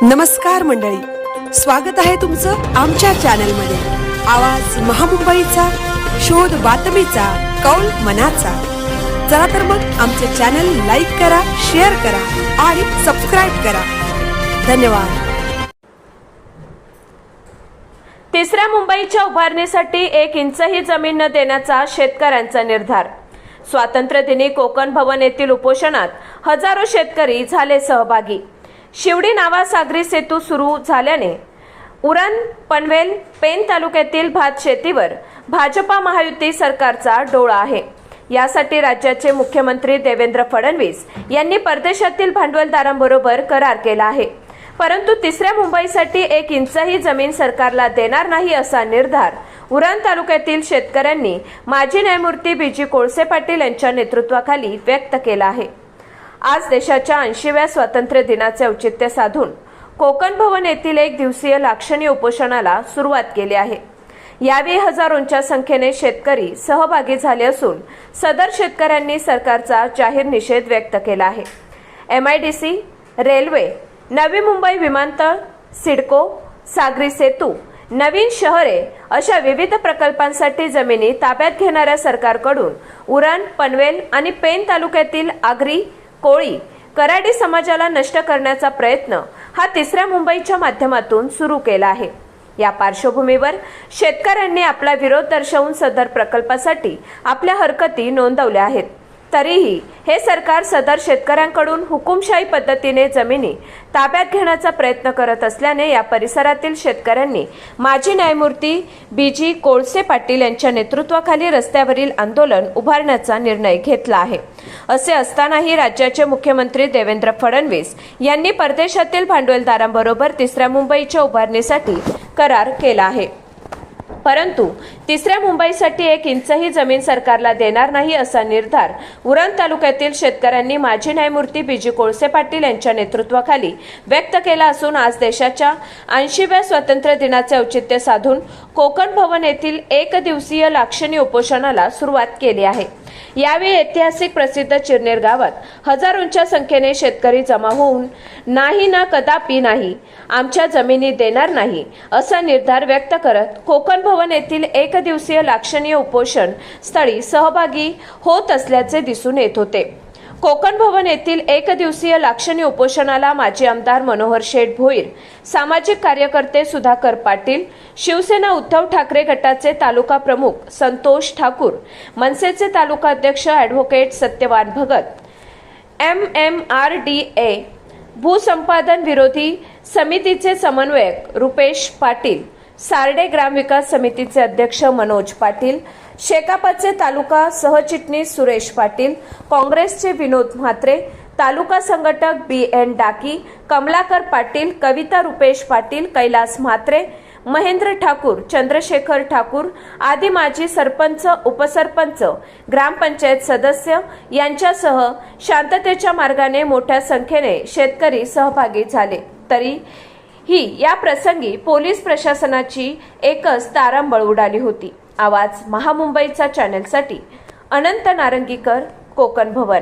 नमस्कार मंडळी, स्वागत आहे तुमचं आमच्या चॅनलमध्ये। आवाज महामुंबईचा, शोध बातमीचा, कौल मनाचा। चला तर मग आमचे चॅनल लाईक करा, शेअर करा आणि सबस्क्राइब करा। धन्यवाद। तिसऱ्या मुंबईच्या उभारणीसाठी 1 इंचही जमीन न देण्याचा शेतकऱ्यांचा निर्धार। स्वातंत्र्य दिनी कोकण भवन येथील उपोषणात हजारो शेतकरी झाले सहभागी। शिवडी नावासागरी सेतू सुरू झाल्याने उरण, पनवेल, पेन तालुक्यातील भात शेतीवर भाजपा महायुती सरकारचा डोळा आहे। यासाठी राज्याचे मुख्यमंत्री देवेंद्र फडणवीस यांनी परदेशातील भांडवलदारांबरोबर करार केला आहे। परंतु तिसऱ्या मुंबईसाठी 1 इंचही जमीन सरकारला देणार नाही असा निर्धार उरण तालुक्यातील शेतकऱ्यांनी माजी न्यायमूर्ती बीजी कोळसे पाटील यांच्या नेतृत्वाखाली व्यक्त केला आहे। आज देशाच्या 80व्या स्वातंत्र्य दिनाचे औचित्य साधून कोकण भवन येथील 1 दिवसीय लाक्षणिक उपोषणाला सुरुवात केली आहे। यावेळी हजारोंच्या संख्येने शेतकरी सहभागी झाले असून सदर शेतकऱ्यांनी सरकारचा जाहीर निषेध व्यक्त केला आहे। MIDC, रेल्वे, नवी मुंबई विमानतळ, सिडको, सागरी सेतू, नवीन शहरे अशा विविध प्रकल्पांसाठी जमिनी ताब्यात घेणाऱ्या सरकारकडून उरण, पनवेल आणि पेन तालुक्यातील आगरी, कोळी, कराडी समाजाला नष्ट करण्याचा प्रयत्न हा तिसऱ्या मुंबईच्या माध्यमातून सुरू केला आहे। या पार्श्वभूमीवर शेतकऱ्यांनी आपला विरोध दर्शवून सदर प्रकल्पासाठी आपल्या हरकती नोंदवल्या आहेत। तरीही हे सरकार सदर शेतकऱ्यांकडून हुकुमशाही पद्धतीने जमिनी ताब्यात घेण्याचा प्रयत्न करत असल्याने या परिसरातील शेतकऱ्यांनी माजी न्यायमूर्ती बीजी कोळसे पाटील यांच्या नेतृत्वाखाली रस्त्यावरील आंदोलन उभारण्याचा निर्णय घेतला आहे। असे असतानाही राज्याचे मुख्यमंत्री देवेंद्र फडणवीस यांनी परदेशातील भांडवलदारांबरोबर तिसऱ्या मुंबईच्या उभारणीसाठी करार केला आहे। परंतु तिसऱ्या मुंबईसाठी 1 इंचही जमीन सरकारला देणार नाही असा निर्धार उरण तालुक्यातील शेतकऱ्यांनी माजी न्यायमूर्ती बीजी कोळसे पाटील यांच्या नेतृत्वाखाली व्यक्त केला असून आज देशाच्या 80व्या स्वातंत्र्य दिनाचे औचित्य साधून कोकण भवन येथील 1 दिवसीय लाक्षणिक उपोषणाला सुरुवात केली आहे। यावेळी ऐतिहासिक प्रसिद्ध चिरनेर गावात हजारोंच्या संख्येने शेतकरी जमा होऊन नाही ना कदापि नाही, आमच्या जमिनी देणार नाही असा निर्धार व्यक्त करत कोकण भवन येथील 1 दिवसीय लाक्षणिक उपोषण स्थळी सहभागी होत असल्याचे दिसून येत होते। कोकण भवन येथील 1 दिवसीय लाक्षणिक उपोषणाला माजी आमदार मनोहर शेठ भोईर, सामाजिक कार्यकर्ते सुधाकर पाटील, शिवसेना उद्धव ठाकरे गटाचे तालुका प्रमुख संतोष ठाकूर, मनसेचे तालुका अध्यक्ष ॲडव्होकेट सत्यवान भगत, MMRDA भूसंपादन विरोधी समितीचे समन्वयक रुपेश पाटील, सार्डे ग्रामविकास समितीचे अध्यक्ष मनोज पाटील, शेकापचे तालुका सहचिटणीस सुरेश पाटील, काँग्रेसचे विनोद म्हात्रे, तालुका संघटक BN डाकी, कमलाकर पाटील, कविता रुपेश पाटील, कैलास म्हात्रे, महेंद्र ठाकूर, चंद्रशेखर ठाकूर आदी माजी सरपंच, उपसरपंच, ग्रामपंचायत सदस्य यांच्यासह शांततेच्या मार्गाने मोठ्या संख्येने शेतकरी सहभागी झाले। तरीही या प्रसंगी पोलीस प्रशासनाची एकच तारांबळ उडाली होती। आवाज महामुंबईचा चॅनलसाठी अनंत नारंगीकर, कोकण भवन।